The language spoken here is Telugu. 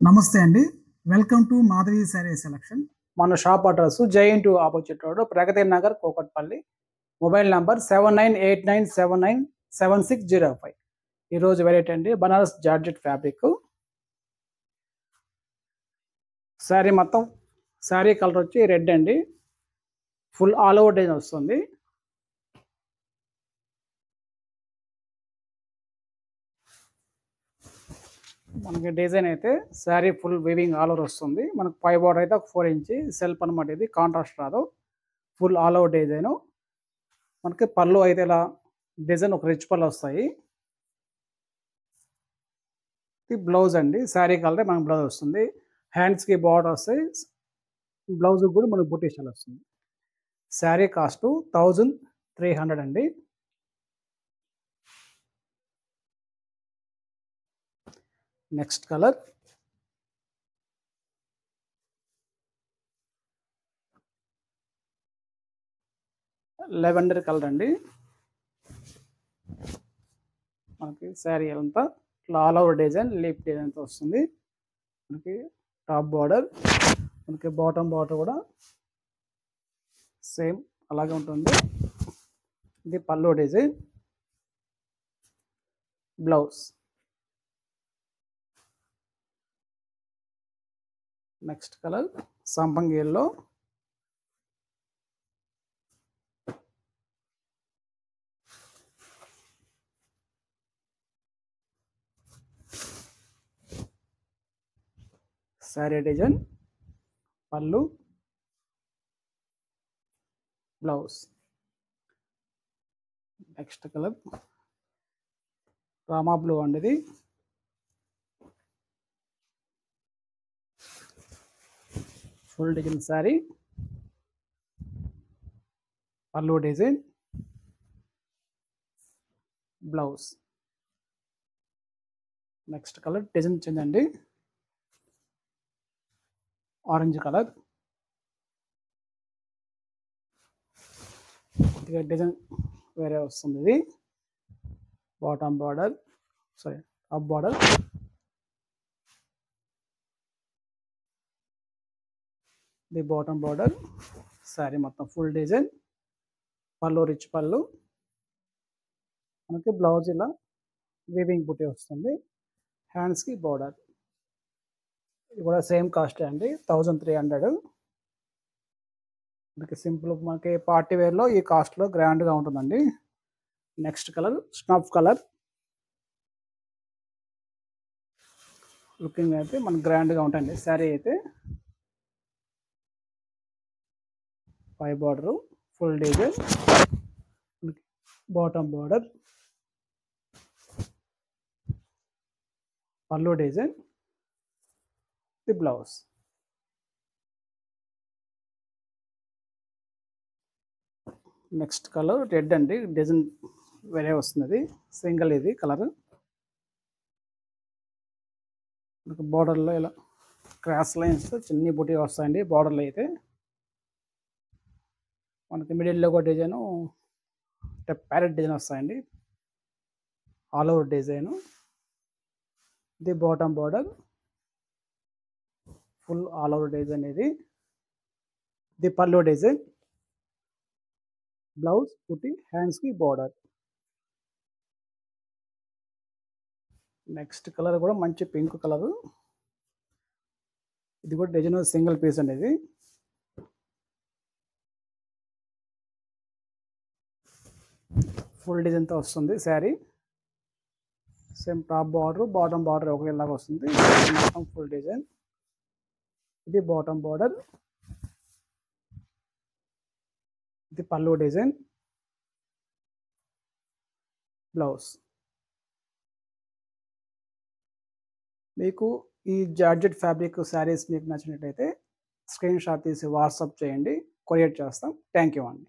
నమస్తే అండి. Welcome to Madhavi saree selection. మన shop address JNTU opposite road, Pragati Nagar, Kukatpally. Mobile number 7989797605. ఈరోజు వెరైటీ అండి బనారస్ జార్జెట్ ఫ్యాబ్రిక్. శారీ మొత్తం శారీ కలర్ వచ్చి రెడ్ అండి. ఫుల్ ఆల్ ఓవర్ డిజైన్ వస్తుంది. మనకి డిజైన్ అయితే saree full weaving all over వస్తుంది. మనకు పై బార్డర్ అయితే ఒక 4 ఇంచ్ సెల్ఫ్ అనమాట. ఇది కాంట్రాస్ట్ రాదు. Full all over design. మనకి పళ్ళు అయితే ఇలా డిజైన్ ఒక రిచ్ పళ్ళు వస్తాయి. ఇది బ్లౌజ్ అండి. శారీ కలర్ మనకి బ్లౌజ్ వస్తుంది. హ్యాండ్స్కి బార్డర్ వస్తాయి. బ్లౌజ్ కూడా మనకు బుటీషాలు వస్తుంది. శారీ కాస్ట్ 1300 అండి. నెక్స్ట్ కలర్ లెవెండర్ కలర్ అండి. మనకి శారీ అంతా ఆల్ ఓవర్ డిజైన్ లీప్ డిజైన్తో వస్తుంది. మనకి టాప్ బార్డర్, మనకి బాటమ్ బార్డర్ కూడా సేమ్ అలాగే ఉంటుంది. ఇది పళ్ళు డిజైన్, బ్లౌజ్. నెక్స్ట్ కలర్ సంపంగి ఎల్లో. శారీ డిజైన్, పళ్ళు, blouse. Next colour Rama blue అండి. ఇది ఫుల్ డిజైన్ శారీ, పళ్ళు design, blouse. Next colour design change అండి. Orange colour. కొద్దిగా డిజైన్ వేరే వస్తుంది. ఇది bottom border, sorry top border, ఇది బాటమ్ బార్డర్. శారీ మొత్తం ఫుల్ డిజైన్, పళ్ళు రిచ్ పళ్ళు. మనకి బ్లౌజ్ ఇలా వీవింగ్ బుట్టి వస్తుంది. హ్యాండ్స్కి బార్డర్. ఇది కూడా సేమ్ కాస్ట్ అండి, 1300. మనకి సింపుల్ మనకి పార్టీ వేర్లో ఈ కాస్ట్లో గ్రాండ్గా ఉంటుందండి. Next colour snuff colour. Looking అయితే మనకు గ్రాండ్గా ఉంటుంది శారీ అయితే. పై border full design, bottom border, పళ్ళు design, the blouse. Next colour red అండి. డిజైన్ వేరే వస్తుంది. సింగిల్ ఇది కలర్. మనకు బార్డర్లో ఇలా క్రాస్ లైన్స్ చిన్ని బుటీ వస్తాయండి బార్డర్లో అయితే. మనకి మిడిల్లో ఒక డిజైను ప్యారెట్ డిజైన్ వస్తాయండి. All over design. ఇది bottom border, full all over design. ఇది పళ్ళు డిజైన్, బ్లౌజ్ కుట్టి, హ్యాండ్స్కి బార్డర్. నెక్స్ట్ కలర్ కూడా మంచి పింక్ కలరు. ఇది కూడా డిజైన్ సింగిల్ పీస్ అనేది. ఫుల్ డిజైన్తో వస్తుంది sari. Same top border bottom border ఒకేలాగా వస్తుంది. మొత్తం ఫుల్ డిజైన్. ఇది బాటమ్ బార్డర్, ఇది పళ్ళు డిజైన్, బ్లౌజ్. మీకు ఈ జార్జెట్ ఫ్యాబ్రిక్ శారీస్ మీకు నచ్చినట్లయితే స్క్రీన్ షాట్ తీసి వాట్సాప్ చేయండి, కొరియర్ చేస్తాం. థ్యాంక్ యూ అండి.